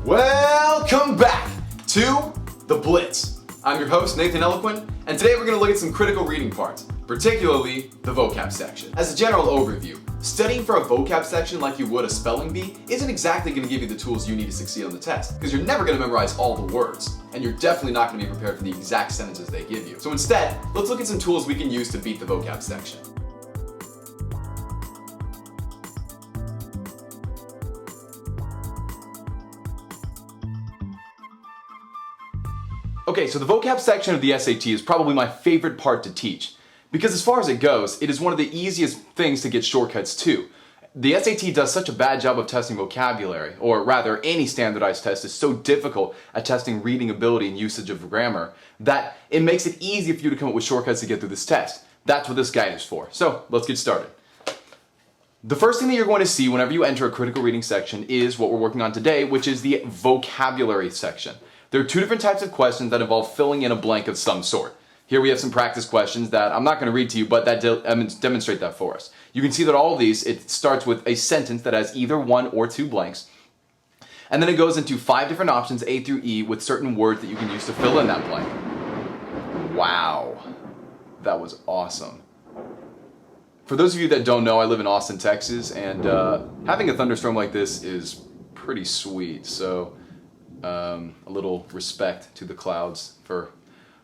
Welcome back to The Blitz. I'm your host, Nathan Eloquent, and today we're going to look at some critical reading parts, particularly the vocab section. As a general overview, studying for a vocab section like you would a spelling bee isn't exactly going to give you the tools you need to succeed on the test, because you're never going to memorize all the words, and you're definitely not going to be prepared for the exact sentences they give you. So instead, let's look at some tools we can use to beat the vocab section. Okay, so the vocab section of the SAT is probably my favorite part to teach, because as far as it goes, it is one of the easiest things to get shortcuts to. The SAT does such a bad job of testing vocabulary, or rather any standardized test is so difficult at testing reading ability and usage of grammar, that it makes it easy for you to come up with shortcuts to get through this test. That's what this guide is for. So let's get started. The first thing that you're going to see whenever you enter a critical reading section is what we're working on today, which is the vocabulary section. There are two different types of questions that involve filling in a blank of some sort. Here we have some practice questions that I'm not going to read to you, but that demonstrate that for us. You can see that all of these, it starts with a sentence that has either one or two blanks, and then it goes into 5 different options, A through E, with certain words that you can use to fill in that blank. Wow, that was awesome. For those of you that don't know, I live in Austin, Texas, and having a thunderstorm like this is pretty sweet, so a little respect to the clouds for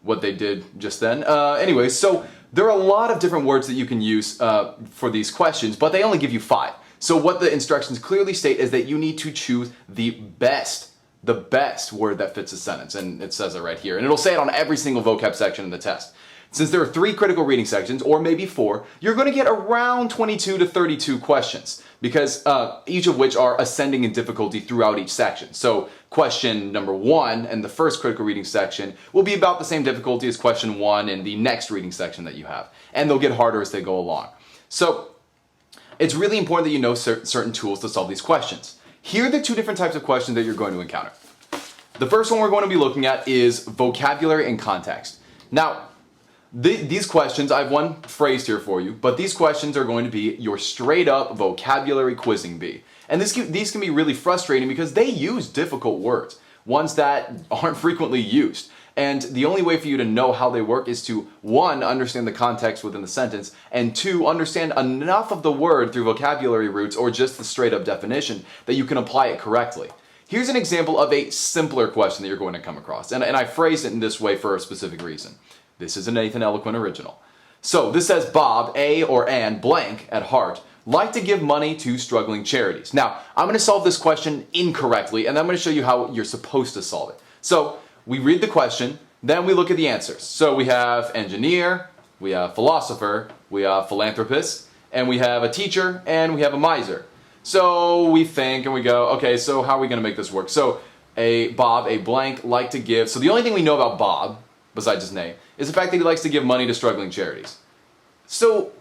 what they did just then. Anyway, so there are a lot of different words that you can use for these questions, but they only give you 5. So what the instructions clearly state is that you need to choose the best word that fits a sentence, and it says it right here. And it'll say it on every single vocab section in the test. Since there are 3 critical reading sections, or maybe 4, you're going to get around 22 to 32 questions, because each of which are ascending in difficulty throughout each section. So question number 1 in the first critical reading section will be about the same difficulty as question 1 in the next reading section that you have, and they'll get harder as they go along. So it's really important that you know certain tools to solve these questions. Here are the 2 different types of questions that you're going to encounter. The first one we're going to be looking at is vocabulary and context. Now, these questions, I have one phrased here for you, but these questions are going to be your straight up vocabulary quizzing bee. And these can be really frustrating because they use difficult words, ones that aren't frequently used. And the only way for you to know how they work is to, 1, understand the context within the sentence, and 2, understand enough of the word through vocabulary roots or just the straight up definition that you can apply it correctly. Here's an example of a simpler question that you're going to come across, and I phrased it in this way for a specific reason. This is a Nathan Eloquent original. So this says Bob, A or an, blank, at heart, like to give money to struggling charities. Now, I'm going to solve this question incorrectly, and then I'm going to show you how you're supposed to solve it. So we read the question, then we look at the answers. So we have engineer, we have philosopher, we have philanthropist, and we have a teacher, and we have a miser. So we think and we go, okay, so how are we going to make this work? So Bob, a blank, like to give. So the only thing we know about Bob, besides his name, is the fact that he likes to give money to struggling charities. So,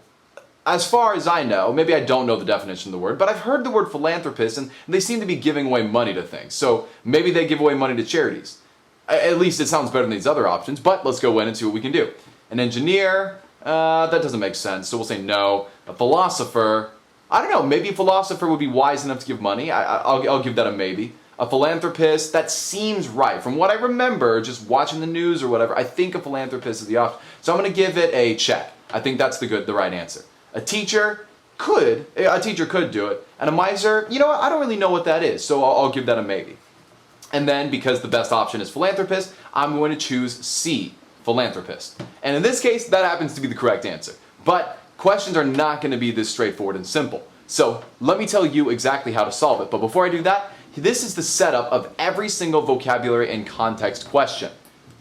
as far as I know, maybe I don't know the definition of the word, but I've heard the word philanthropist, and they seem to be giving away money to things. So, maybe they give away money to charities. At least it sounds better than these other options, but let's go in and see what we can do. An engineer, that doesn't make sense, so we'll say no. A philosopher, I don't know, maybe a philosopher would be wise enough to give money. I'll give that a maybe. A philanthropist, that seems right. From what I remember, just watching the news or whatever, I think a philanthropist is the option. So I'm going to give it a check. I think that's the right answer. A teacher could do it. And a miser, you know what, I don't really know what that is, so I'll give that a maybe. And then, because the best option is philanthropist, I'm going to choose C, philanthropist. And in this case, that happens to be the correct answer. But questions are not going to be this straightforward and simple. So let me tell you exactly how to solve it. But before I do that, this is the setup of every single vocabulary and context question.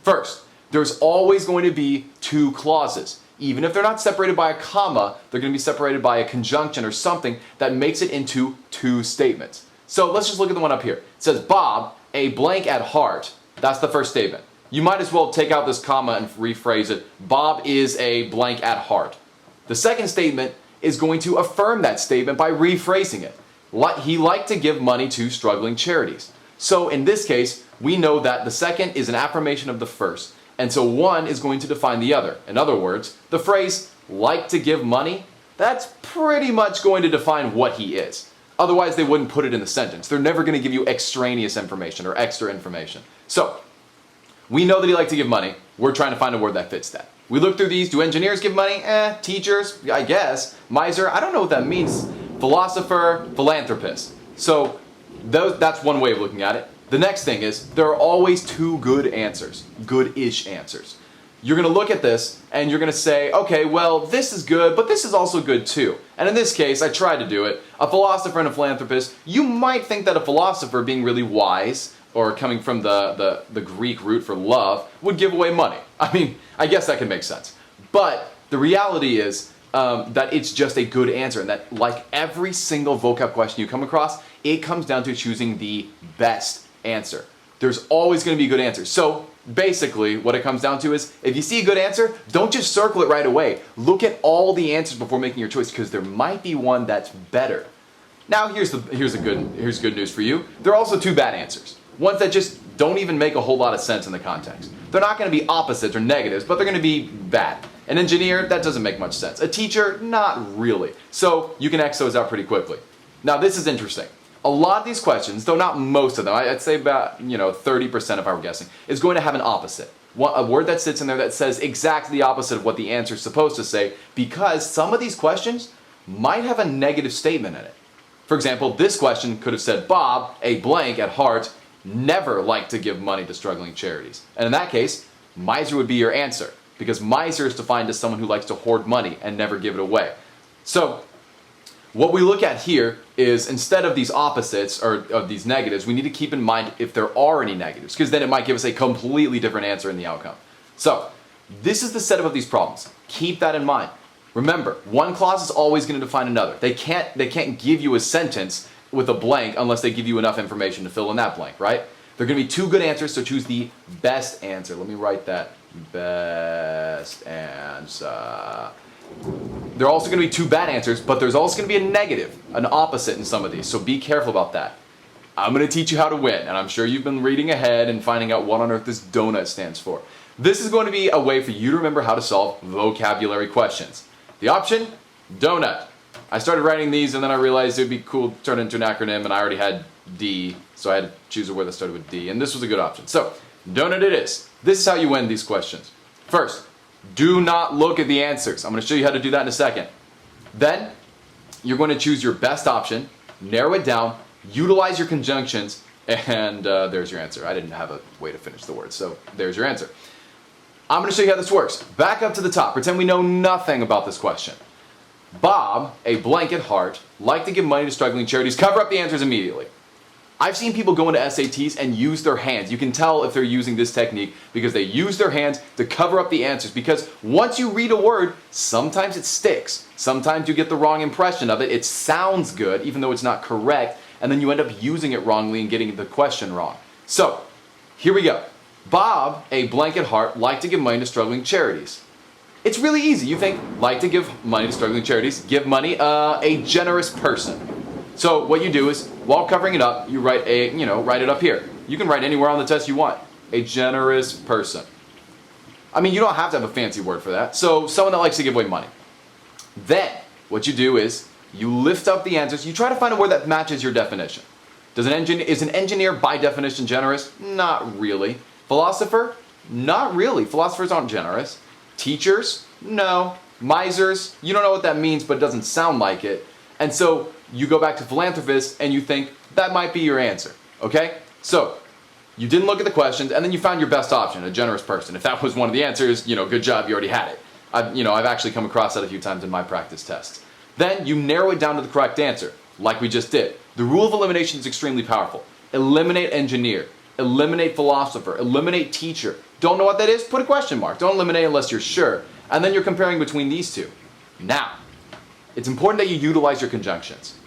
First, there's always going to be 2 clauses. Even if they're not separated by a comma, they're going to be separated by a conjunction or something that makes it into 2 statements. So let's just look at the one up here. It says, Bob, a blank at heart. That's the first statement. You might as well take out this comma and rephrase it. Bob is a blank at heart. The second statement is going to affirm that statement by rephrasing it. He liked to give money to struggling charities. So in this case, we know that the second is an affirmation of the first, and so one is going to define the other. In other words, the phrase, like to give money, that's pretty much going to define what he is. Otherwise, they wouldn't put it in the sentence. They're never going to give you extraneous information or extra information. So, we know that he liked to give money. We're trying to find a word that fits that. We look through these. Do engineers give money? Teachers, I guess. Miser, I don't know what that means. Philosopher, philanthropist. So, that's one way of looking at it. The next thing is, there are always two good answers. Good-ish answers. You're going to look at this and you're going to say, okay, well, this is good, but this is also good too. And in this case, I tried to do it. A philosopher and a philanthropist, you might think that a philosopher, being really wise, or coming from the Greek root for love, would give away money. I mean, I guess that can make sense. But the reality is that it's just a good answer, and that like every single vocab question you come across, it comes down to choosing the best answer. There's always going to be good answers. So basically, what it comes down to is, if you see a good answer, don't just circle it right away. Look at all the answers before making your choice, because there might be one that's better. Now, here's good news for you. There are also two bad answers. Ones that just don't even make a whole lot of sense in the context. They're not going to be opposites or negatives, but they're going to be bad. An engineer, that doesn't make much sense. A teacher, not really. So you can X those out pretty quickly. Now, this is interesting. A lot of these questions, though not most of them, I'd say about 30% if I were guessing, is going to have an opposite. A word that sits in there that says exactly the opposite of what the answer is supposed to say, because some of these questions might have a negative statement in it. For example, this question could have said, Bob, a blank at heart, never liked to give money to struggling charities. And in that case, miser would be your answer, because miser is defined as someone who likes to hoard money and never give it away. So, what we look at here is, instead of these opposites or of these negatives, we need to keep in mind if there are any negatives, because then it might give us a completely different answer in the outcome. So, this is the setup of these problems. Keep that in mind. Remember, one clause is always going to define another. They can't give you a sentence with a blank unless they give you enough information to fill in that blank, right? There are going to be two good answers, so choose the best answer. Let me write that. Best answer. There are also going to be two bad answers, but there's also going to be a negative, an opposite in some of these, so be careful about that. I'm going to teach you how to win, and I'm sure you've been reading ahead and finding out what on earth this donut stands for. This is going to be a way for you to remember how to solve vocabulary questions. The option, donut. I started writing these and then I realized it would be cool to turn it into an acronym, and I already had D, so I had to choose a word that started with D, and this was a good option. So, donut it is. This is how you win these questions. First, do not look at the answers. I'm going to show you how to do that in a second. Then, you're going to choose your best option, narrow it down, utilize your conjunctions, and there's your answer. I didn't have a way to finish the word, so there's your answer. I'm going to show you how this works. Back up to the top. Pretend we know nothing about this question. Bob, a blank at heart, liked to give money to struggling charities. Cover up the answers immediately. I've seen people go into SATs and use their hands. You can tell if they're using this technique because they use their hands to cover up the answers. Because once you read a word, sometimes it sticks. Sometimes you get the wrong impression of it. It sounds good, even though it's not correct, and then you end up using it wrongly and getting the question wrong. So, here we go. Bob, a blank at heart, liked to give money to struggling charities. It's really easy. You think, like to give money to struggling charities, give money, a generous person. So what you do is, while covering it up, you write it up here. You can write anywhere on the test you want. A generous person. I mean, you don't have to have a fancy word for that. So someone that likes to give away money. Then, what you do is, you lift up the answers. You try to find a word that matches your definition. Is an engineer by definition generous? Not really. Philosopher? Not really. Philosophers aren't generous. Teachers? No. Misers? You don't know what that means, but it doesn't sound like it. And so you go back to philanthropists and you think that might be your answer. Okay? So you didn't look at the questions, and then you found your best option, a generous person. If that was one of the answers, good job, you already had it. I've actually come across that a few times in my practice tests. Then you narrow it down to the correct answer, like we just did. The rule of elimination is extremely powerful. Eliminate engineer. Eliminate philosopher. Eliminate teacher. Don't know what that is? Put a question mark. Don't eliminate unless you're sure. And then you're comparing between these two. Now, it's important that you utilize your conjunctions.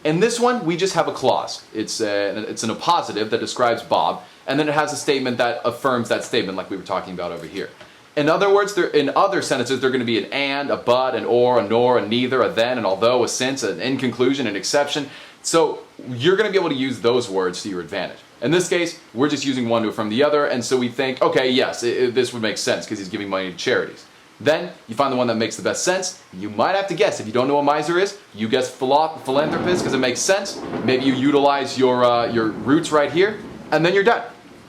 In this one, we just have a clause. It's an appositive that describes Bob, and then it has a statement that affirms that statement like we were talking about over here. In other words, in other sentences, they're going to be an and, a but, an or, a nor, a neither, a then, an although, a since, an in conclusion, an exception. So you're going to be able to use those words to your advantage. In this case, we're just using one to affirm the other, and so we think, okay, yes, this would make sense because he's giving money to charities. Then you find the one that makes the best sense. You might have to guess. If you don't know what miser is, you guess philanthropist because it makes sense. Maybe you utilize your roots right here, and then you're done.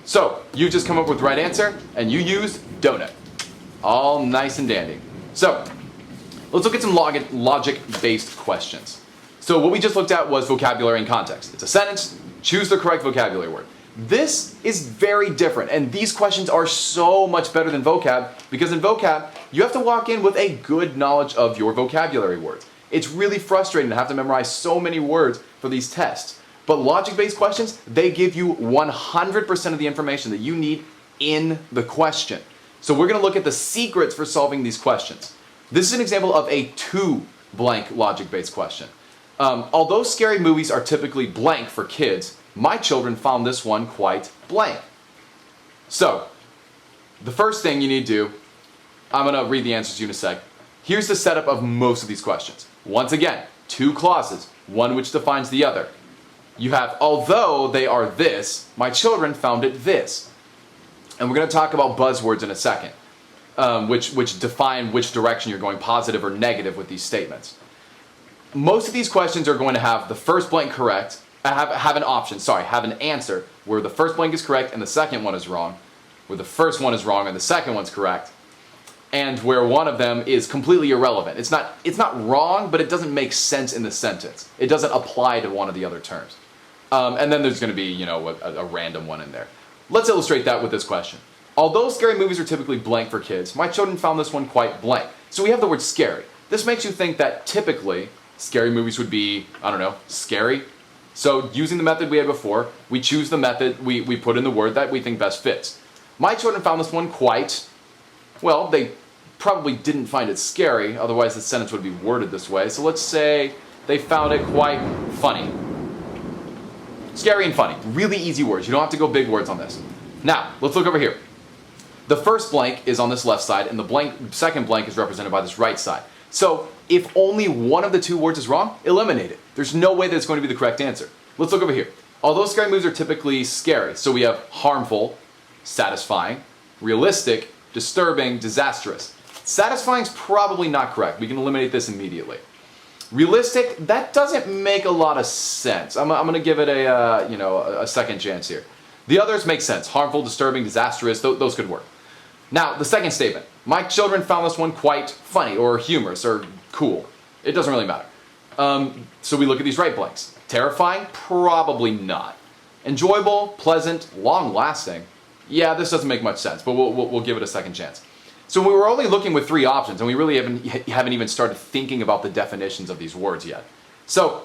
So you just come up with the right answer, and you use donut. All nice and dandy. So let's look at some logic-based questions. So what we just looked at was vocabulary and context. It's a sentence. Choose the correct vocabulary word. This is very different, and these questions are so much better than vocab because in vocab, you have to walk in with a good knowledge of your vocabulary words. It's really frustrating to have to memorize so many words for these tests. But logic-based questions, they give you 100% of the information that you need in the question. So we're going to look at the secrets for solving these questions. This is an example of a to-blank logic-based question. Although scary movies are typically blank for kids, my children found this one quite blank. So, the first thing you need to do, I'm going to read the answers to you in a sec. Here's the setup of most of these questions. Once again, two clauses, one which defines the other. You have, although they are this, my children found it this. And we're going to talk about buzzwords in a second, which define which direction you're going, positive or negative with these statements. Most of these questions are going to have the first blank correct, have an answer where the first blank is correct and the second one is wrong, where the first one is wrong and the second one's correct, and where one of them is completely irrelevant. It's not wrong, but it doesn't make sense in the sentence. It doesn't apply to one of the other terms. And then there's going to be, a random one in there. Let's illustrate that with this question. Although scary movies are typically blank for kids, my children found this one quite blank. So we have the word scary. This makes you think that typically scary movies would be, scary. So using the method we had before, we choose the method, we put in the word that we think best fits. My children found this one quite, well, they probably didn't find it scary, otherwise the sentence would be worded this way. So let's say they found it quite funny. Scary and funny, really easy words. You don't have to go big words on this. Now, let's look over here. The first blank is on this left side, and the second blank is represented by this right side. So if only one of the two words is wrong, eliminate it. There's no way that it's going to be the correct answer. Let's look over here. Although scary movies are typically scary, so we have harmful, satisfying, realistic, disturbing, disastrous. Satisfying is probably not correct. We can eliminate this immediately. Realistic, that doesn't make a lot of sense. I'm going to give it a second chance here. The others make sense. Harmful, disturbing, disastrous, those could work. Now, the second statement. My children found this one quite funny or humorous or cool. It doesn't really matter. So we look at these right blanks. Terrifying? Probably not. Enjoyable, pleasant, long-lasting? Yeah, this doesn't make much sense, but we'll give it a second chance. So we were only looking with three options, and we really haven't even started thinking about the definitions of these words yet. So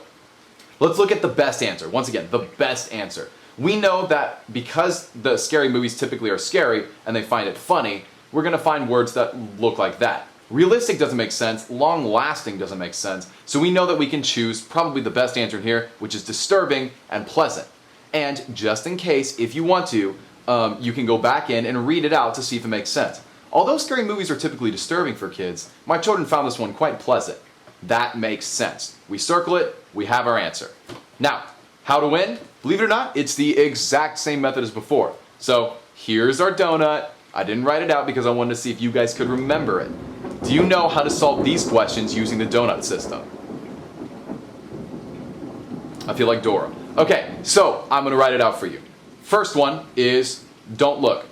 let's look at the best answer. Once again, the best answer. We know that because the scary movies typically are scary and they find it funny, we're going to find words that look like that. Realistic doesn't make sense. Long-lasting doesn't make sense. So we know that we can choose probably the best answer here, which is disturbing and pleasant. And just in case, if you want to, you can go back in and read it out to see if it makes sense. Although scary movies are typically disturbing for kids, my children found this one quite pleasant. That makes sense. We circle it, we have our answer. Now, how to win? Believe it or not, it's the exact same method as before. So here's our donut. I didn't write it out because I wanted to see if you guys could remember it. Do you know how to solve these questions using the donut system? I feel like Dora. Okay, so I'm going to write it out for you. First one is don't look.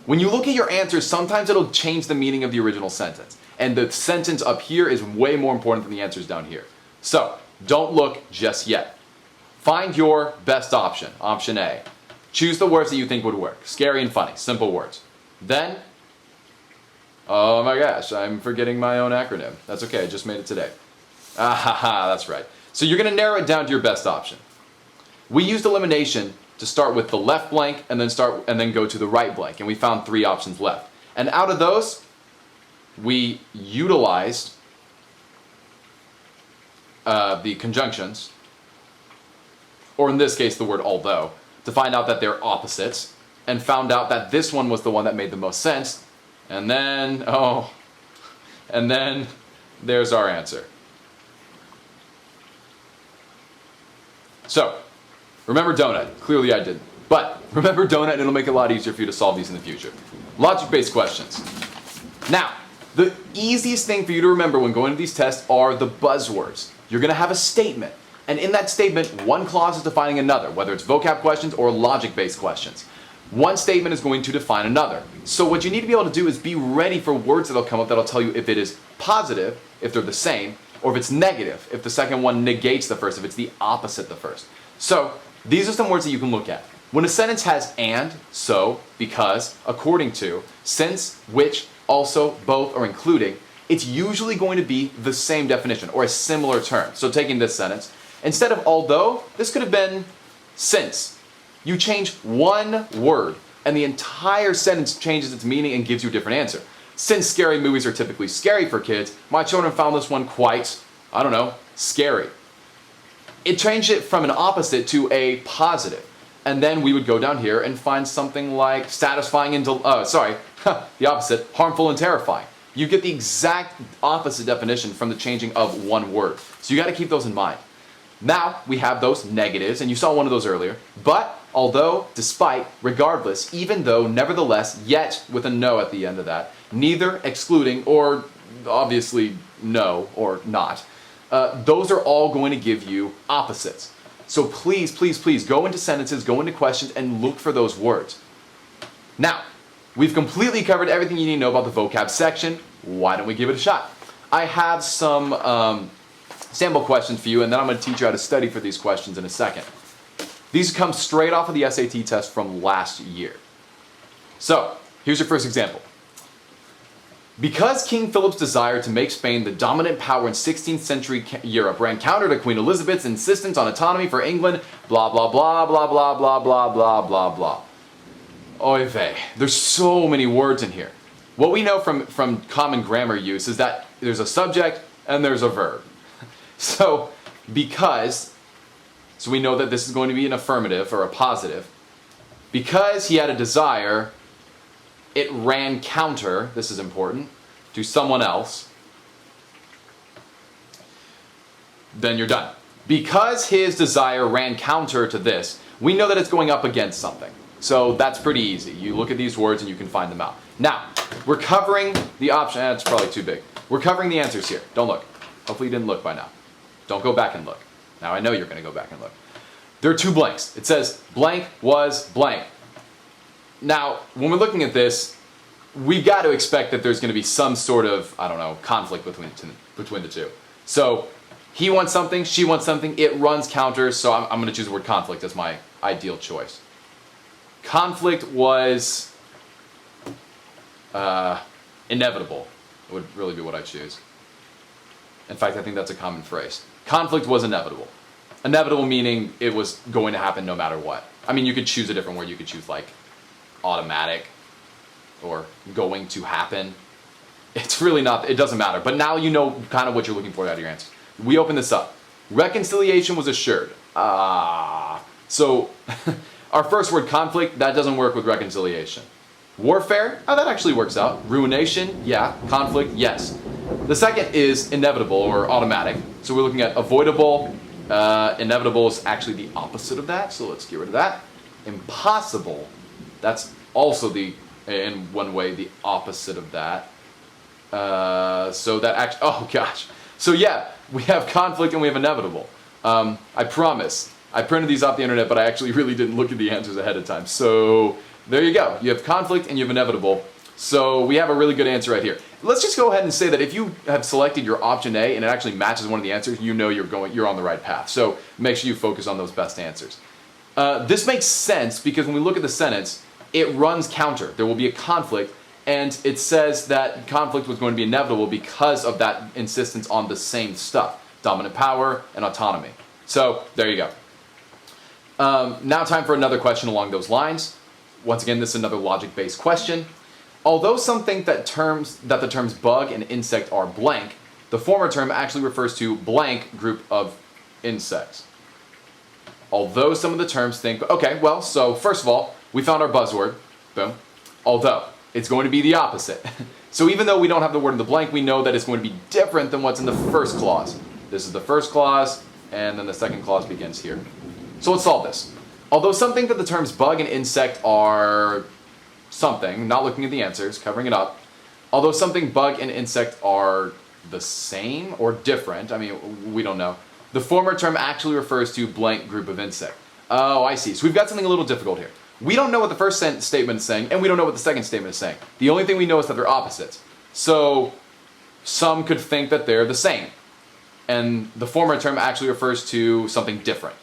When you look at your answers, sometimes it'll change the meaning of the original sentence. And the sentence up here is way more important than the answers down here. So, don't look just yet. Find your best option, option A. Choose the words that you think would work. Scary and funny, simple words. Then, oh my gosh, I'm forgetting my own acronym. That's okay, I just made it today. That's right. So you're going to narrow it down to your best option. We used elimination to start with the left blank and then go to the right blank, and we found three options left. And out of those, we utilized the conjunctions, or in this case the word although, to find out that they're opposites, and found out that this one was the one that made the most sense, and then there's our answer. So, remember donut. Clearly I didn't. But remember donut and it'll make it a lot easier for you to solve these in the future. Logic-based questions. Now, The easiest thing for you to remember when going to these tests are the buzzwords. You're going to have a statement, and in that statement, one clause is defining another, whether it's vocab questions or logic-based questions. One statement is going to define another. So what you need to be able to do is be ready for words that'll come up that'll tell you if it is positive, if they're the same, or if it's negative, if the second one negates the first, if it's the opposite of the first. So these are some words that you can look at. When a sentence has and, so, because, according to, since, which, also, both, or including, it's usually going to be the same definition or a similar term. So taking this sentence, instead of although, this could have been since. You change one word and the entire sentence changes its meaning and gives you a different answer. Since scary movies are typically scary for kids, my children found this one quite, I don't know, scary. It changed it from an opposite to a positive. And then we would go down here and find something like satisfying and, the opposite, harmful and terrifying. You get the exact opposite definition from the changing of one word. So you got to keep those in mind. Now we have those negatives, and you saw one of those earlier. But, although, despite, regardless, even though, nevertheless, yet, with a no at the end of that, neither, excluding, or obviously no, or not, those are all going to give you opposites. So please, please, please go into sentences, go into questions, and look for those words. Now, we've completely covered everything you need to know about the vocab section. Why don't we give it a shot? I have some sample questions for you, and then I'm going to teach you how to study for these questions in a second. These come straight off of the SAT test from last year. So, here's your first example. Because King Philip's desire to make Spain the dominant power in 16th century Europe ran counter to Queen Elizabeth's insistence on autonomy for England, blah, blah, blah, blah, blah, blah, blah, blah, blah, blah. Oy vey. There's so many words in here. What we know from common grammar use is that there's a subject and there's a verb. So, because, so we know that this is going to be an affirmative or a positive. Because he had a desire, it ran counter, this is important, to someone else, then you're done. Because his desire ran counter to this, we know that it's going up against something. So that's pretty easy. You look at these words and you can find them out. Now, we're covering the option, that's probably too big. We're covering the answers here. Don't look. Hopefully you didn't look by now. Don't go back and look. Now I know you're going to go back and look. There are two blanks. It says blank was blank. Now, when we're looking at this, we've got to expect that there's going to be some sort of, I don't know, conflict between the two. So, he wants something, she wants something, it runs counter, so I'm going to choose the word conflict as my ideal choice. Conflict was inevitable, would really be what I choose. In fact, I think that's a common phrase. Conflict was inevitable. Inevitable meaning it was going to happen no matter what. I mean, you could choose a different word. You could choose like automatic or going to happen. It's really not, it doesn't matter. But now you know kind of what you're looking for out of your answer. We open this up. Reconciliation was assured. So our first word, conflict, that doesn't work with reconciliation. Warfare, that actually works out. Ruination, yeah. Conflict, yes. The second is inevitable or automatic. So we're looking at avoidable. Inevitable is actually the opposite of that, so let's get rid of that. Impossible, that's also in one way, the opposite of that. So that actually, oh gosh. So yeah, we have conflict and we have inevitable. I promise, I printed these off the internet, but I actually really didn't look at the answers ahead of time. So there you go. You have conflict and you have inevitable. So we have a really good answer right here. Let's just go ahead and say that if you have selected your option A and it actually matches one of the answers, you know you're on the right path. So make sure you focus on those best answers. This makes sense because when we look at the sentence, it runs counter. There will be a conflict, and it says that conflict was going to be inevitable because of that insistence on the same stuff, dominant power and autonomy. So there you go. Now time for another question along those lines. Once again, this is another logic-based question. Although some think that the terms bug and insect are blank, the former term actually refers to blank group of insects. Although some of the terms think, okay, well, so first of all, we found our buzzword, boom. Although, it's going to be the opposite. So even though we don't have the word in the blank, we know that it's going to be different than what's in the first clause. This is the first clause, and then the second clause begins here. So let's solve this. Although some think that the terms bug and insect are something, not looking at the answers, covering it up, Although something bug and insect are the same or different, I mean, we don't know. The former term actually refers to blank group of insect. Oh, I see. So we've got something a little difficult here. We don't know what the first statement is saying, and we don't know what the second statement is saying. The only thing we know is that they're opposites. So some could think that they're the same, and the former term actually refers to something different.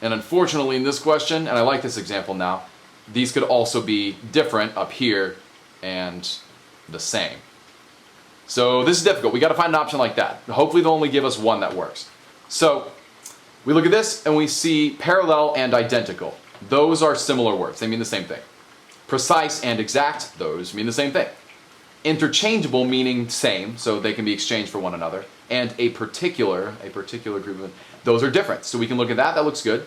And unfortunately in this question, and I like this example now, these could also be different up here and the same. So this is difficult. We got to find an option like that. Hopefully they'll only give us one that works. So we look at this and we see parallel and identical. Those are similar words. they mean the same thing. Precise and exact, those mean the same thing. Interchangeable, meaning same, so they can be exchanged for one another. And a particular group of, those are different. So we can look at that looks good.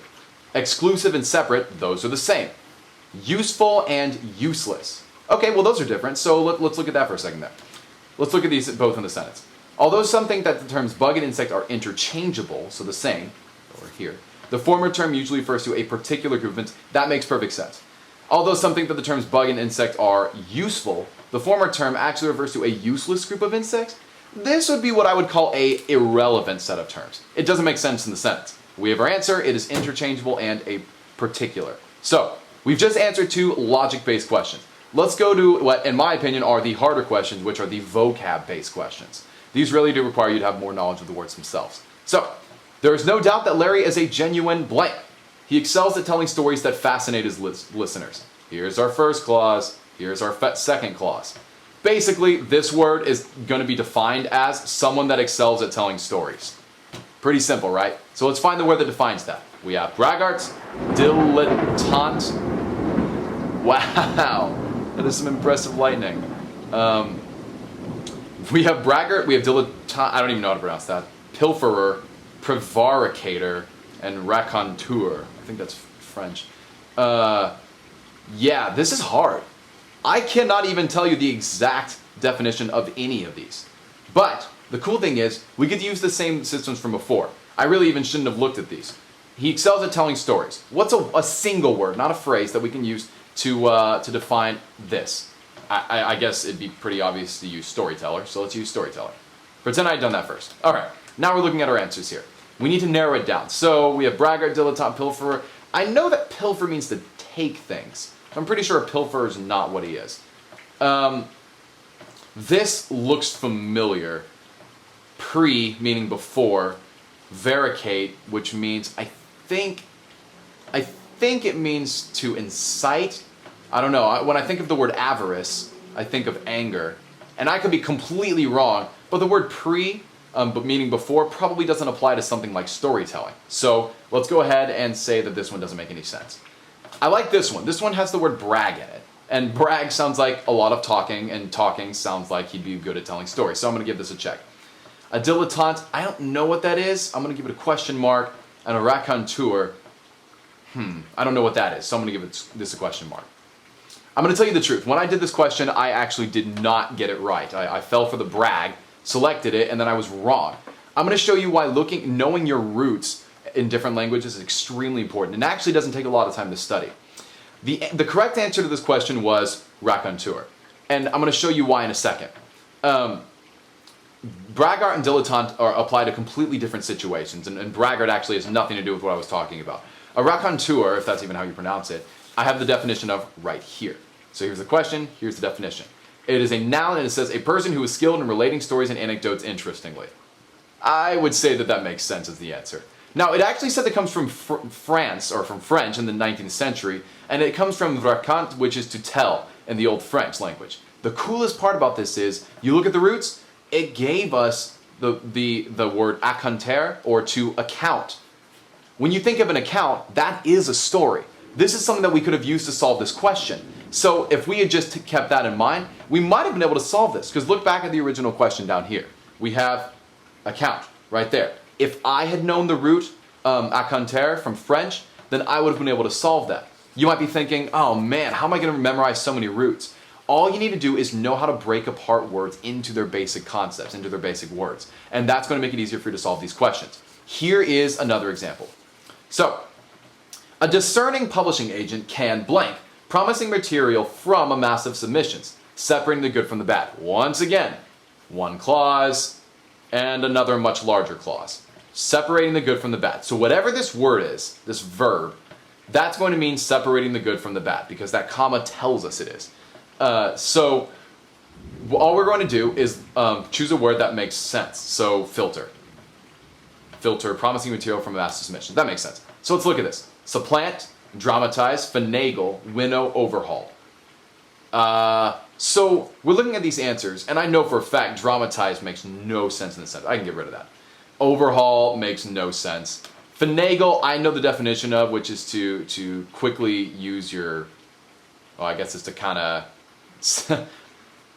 Exclusive and separate, those are the same. Useful and useless. Okay, well those are different, so let's look at that for a second there. Let's look at these both in the sentence. Although some think that the terms bug and insect are interchangeable, so the same, over here, the former term usually refers to a particular group of insects. That makes perfect sense. Although some think that the terms bug and insect are useful, the former term actually refers to a useless group of insects. This would be what I would call a irrelevant set of terms. It doesn't make sense in the sentence. We have our answer. It is interchangeable and a particular. So we've just answered two logic-based questions. Let's go to what, in my opinion, are the harder questions, which are the vocab-based questions. These really do require you to have more knowledge of the words themselves. So, there is no doubt that Larry is a genuine blank. He excels at telling stories that fascinate his listeners. Here's our first clause. Here's our second clause. Basically, this word is going to be defined as someone that excels at telling stories. Pretty simple, right? So let's find the word that defines that. We have braggarts, dilettante. Wow. That is some impressive lightning. We have braggart, we have dilettante, I don't even know how to pronounce that, pilferer, prevaricator, and raconteur. I think that's French. Yeah, this is hard. I cannot even tell you the exact definition of any of these. But the cool thing is, we get to use the same systems from before. I really even shouldn't have looked at these. He excels at telling stories. What's a single word, not a phrase, that we can use to define this? I guess it'd be pretty obvious to use storyteller, so let's use storyteller. Pretend I had done that first. Alright, now we're looking at our answers here. We need to narrow it down. So we have braggart, dilettante, pilferer. I know that pilfer means to take things. I'm pretty sure a pilferer is not what he is. This looks familiar. Pre, meaning before. Varicate, which means, I think it means to incite. I don't know. When I think of the word avarice, I think of anger. And I could be completely wrong, but the word pre, but meaning before, probably doesn't apply to something like storytelling. So let's go ahead and say that this one doesn't make any sense. I like this one. This one has the word brag in it. And brag sounds like a lot of talking, and talking sounds like he'd be good at telling stories. So I'm going to give this a check. A dilettante, I don't know what that is. I'm going to give it a question mark. And a raconteur, I don't know what that is. So I'm going to give this a question mark. I'm going to tell you the truth. When I did this question, I actually did not get it right. I fell for the brag, selected it, and then I was wrong. I'm going to show you why knowing your roots in different languages is extremely important. And actually doesn't take a lot of time to study. The correct answer to this question was raconteur. And I'm going to show you why in a second. Braggart and dilettante apply to completely different situations. And braggart actually has nothing to do with what I was talking about. A raconteur, if that's even how you pronounce it, I have the definition of right here. So here's the question, here's the definition. It is a noun and it says a person who is skilled in relating stories and anecdotes interestingly. I would say that that makes sense as the answer. Now, it actually said it comes from France, or from French in the 19th century, and it comes from raconte, which is to tell in the old French language. The coolest part about this is, you look at the roots, it gave us the word raconter, or to account. When you think of an account, that is a story. This is something that we could have used to solve this question. So if we had just kept that in mind, we might have been able to solve this. Because look back at the original question down here. We have account right there. If I had known the root raconter from French, then I would have been able to solve that. You might be thinking, oh man, how am I going to memorize so many roots? All you need to do is know how to break apart words into their basic concepts, into their basic words. And that's going to make it easier for you to solve these questions. Here is another example. So, a discerning publishing agent can blank, promising material from a mass of submissions. separating the good from the bad. Once again, one clause and another much larger clause. Separating the good from the bad. So whatever this word is, this verb, that's going to mean separating the good from the bad because that comma tells us it is. So all we're going to do is choose a word that makes sense. So filter. Filter, promising material from a mass submission. That makes sense. So let's look at this. Supplant, dramatize, finagle, winnow, overhaul. So we're looking at these answers, and I know for a fact dramatize makes no sense in this sentence. I can get rid of that. Overhaul makes no sense. Finagle, I know the definition of, which is to quickly use your, well, I guess it's to kind of,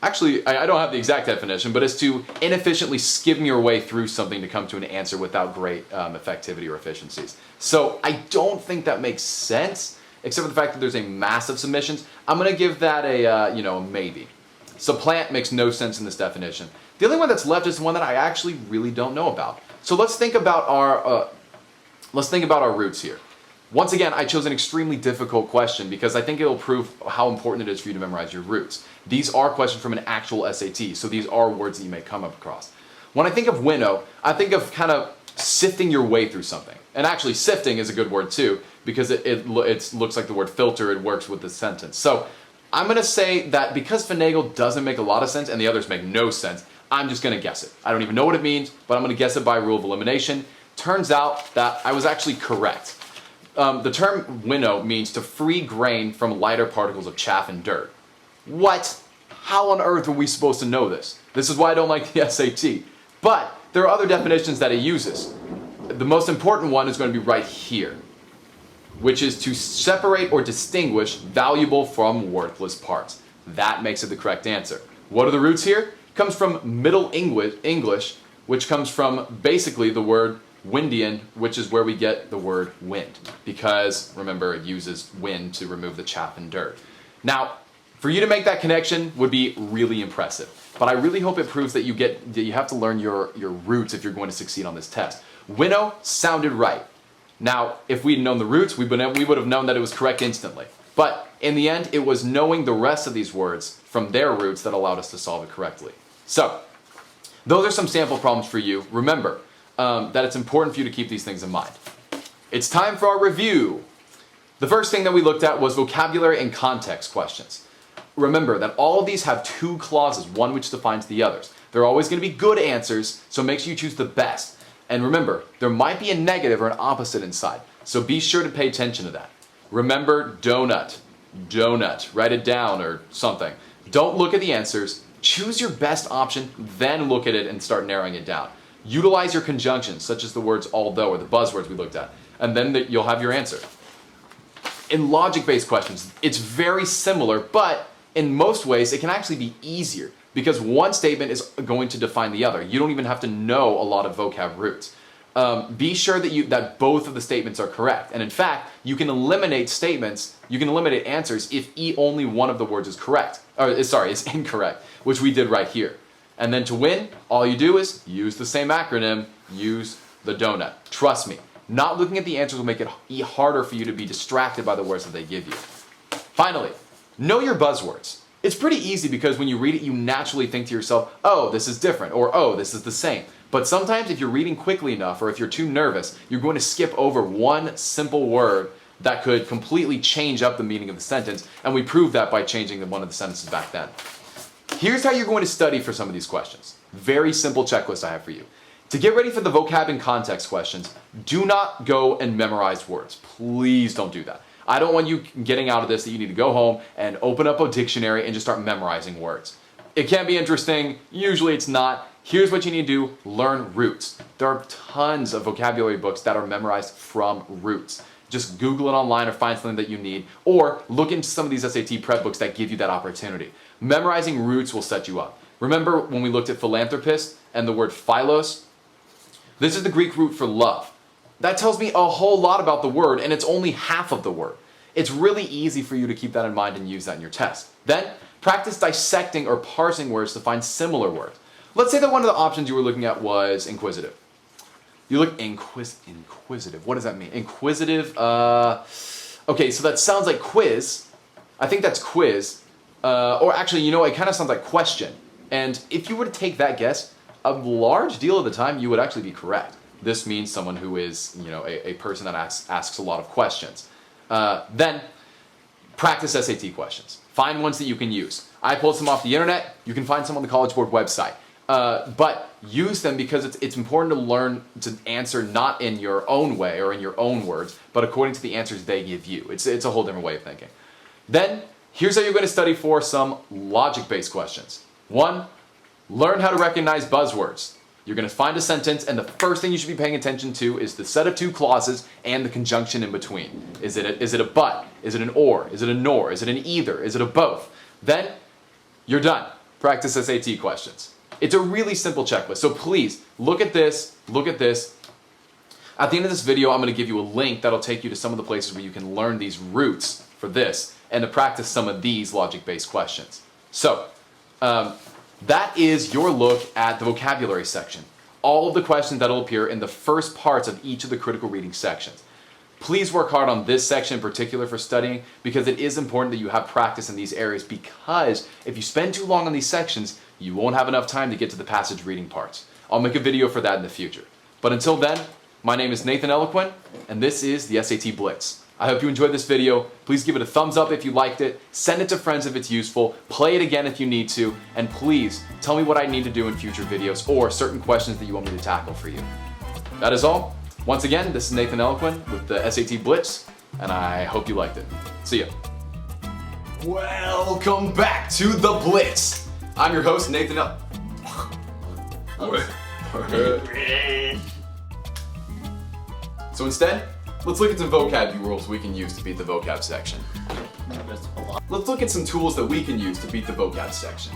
actually, I don't have the exact definition, but it's to inefficiently skim your way through something to come to an answer without great effectivity or efficiencies. So I don't think that makes sense, except for the fact that there's a mass of submissions. I'm going to give that a, a maybe. Supplant makes no sense in this definition. The only one that's left is one that I actually really don't know about. So let's think about our roots here. Once again, I chose an extremely difficult question because I think it'll prove how important it is for you to memorize your roots. These are questions from an actual SAT, so these are words that you may come up across. When I think of winnow, I think of kind of sifting your way through something. And actually, sifting is a good word too because it looks like the word filter. It works with the sentence. So I'm going to say that because finagle doesn't make a lot of sense and the others make no sense, I'm just going to guess it. I don't even know what it means, but I'm going to guess it by rule of elimination. Turns out that I was actually correct. The term winnow means to free grain from lighter particles of chaff and dirt. What? How on earth are we supposed to know this? This is why I don't like the SAT. But there are other definitions that it uses. The most important one is going to be right here, which is to separate or distinguish valuable from worthless parts. That makes it the correct answer. What are the roots here? It comes from Middle English, which comes from basically the word Windian, which is where we get the word wind, because remember, it uses wind to remove the chaff and dirt. Now, for you to make that connection would be really impressive, but I really hope it proves that you have to learn your roots if you're going to succeed on this test. Winnow sounded right. Now, if we'd known the roots, we would have known that it was correct instantly. But in the end, it was knowing the rest of these words from their roots that allowed us to solve it correctly. So, those are some sample problems for you. Remember that it's important for you to keep these things in mind. It's time for our review. The first thing that we looked at was vocabulary and context questions. Remember that all of these have two clauses, one which defines the others. They're always going to be good answers, so make sure you choose the best. And remember, there might be a negative or an opposite inside, so be sure to pay attention to that. Remember donut, write it down or something. Don't look at the answers, choose your best option, then look at it and start narrowing it down. Utilize your conjunctions, such as the words although or the buzzwords we looked at, and then you'll have your answer. In logic-based questions, it's very similar, but in most ways, it can actually be easier because one statement is going to define the other. You don't even have to know a lot of vocab roots. Be sure that both of the statements are correct. And in fact, you can eliminate answers if only one of the words is correct. Is incorrect, which we did right here. And then to win, all you do is use the same acronym, use the donut. Trust me, not looking at the answers will make it harder for you to be distracted by the words that they give you. Finally, know your buzzwords. It's pretty easy because when you read it, you naturally think to yourself, oh, this is different, or oh, this is the same. But sometimes if you're reading quickly enough, or if you're too nervous, you're going to skip over one simple word that could completely change up the meaning of the sentence, and we proved that by changing one of the sentences back then. Here's how you're going to study for some of these questions. Very simple checklist I have for you. To get ready for the vocab and context questions, do not go and memorize words. Please don't do that. I don't want you getting out of this that you need to go home and open up a dictionary and just start memorizing words. It can be interesting, usually it's not. Here's what you need to do, learn roots. There are tons of vocabulary books that are memorized from roots. Just Google it online or find something that you need, or look into some of these SAT prep books that give you that opportunity. Memorizing roots will set you up. Remember when we looked at philanthropist and the word philos? This is the Greek root for love. That tells me a whole lot about the word, and it's only half of the word. It's really easy for you to keep that in mind and use that in your test. Then, practice dissecting or parsing words to find similar words. Let's say that one of the options you were looking at was inquisitive. You look inquisitive. What does that mean? Inquisitive, okay, so that sounds like quiz. I think that's quiz. Or actually, you know, it kind of sounds like question. And if you were to take that guess, a large deal of the time you would actually be correct. This means someone who is, you know, a person that asks a lot of questions. Then, practice SAT questions. Find ones that you can use. I pulled some off the internet. You can find some on the College Board website. But use them because it's important to learn to answer not in your own way or in your own words, but according to the answers they give you. It's a whole different way of thinking. Then, here's how you're going to study for some logic-based questions. 1, learn how to recognize buzzwords. You're going to find a sentence, and the first thing you should be paying attention to is the set of 2 clauses and the conjunction in between. Is it a but? Is it an or? Is it a nor? Is it an either? Is it a both? Then, you're done. Practice SAT questions. It's a really simple checklist, so please, look at this, look at this. At the end of this video, I'm going to give you a link that'll take you to some of the places where you can learn these roots for this, and to practice some of these logic-based questions. So, that is your look at the vocabulary section. All of the questions that will appear in the first parts of each of the critical reading sections. Please work hard on this section in particular for studying, because it is important that you have practice in these areas, because if you spend too long on these sections, you won't have enough time to get to the passage reading parts. I'll make a video for that in the future. But until then, my name is Nathan Eloquent, and this is the SAT Blitz. I hope you enjoyed this video. Please give it a thumbs up if you liked it, send it to friends if it's useful, play it again if you need to, and please tell me what I need to do in future videos or certain questions that you want me to tackle for you. That is all. Once again, this is Nathan Eloquent with the SAT Blitz, and I hope you liked it. See ya. Welcome back to the Blitz. I'm your host, Nathan So instead, let's look at some vocab rules we can use to beat the vocab section. Let's look at some tools that we can use to beat the vocab section.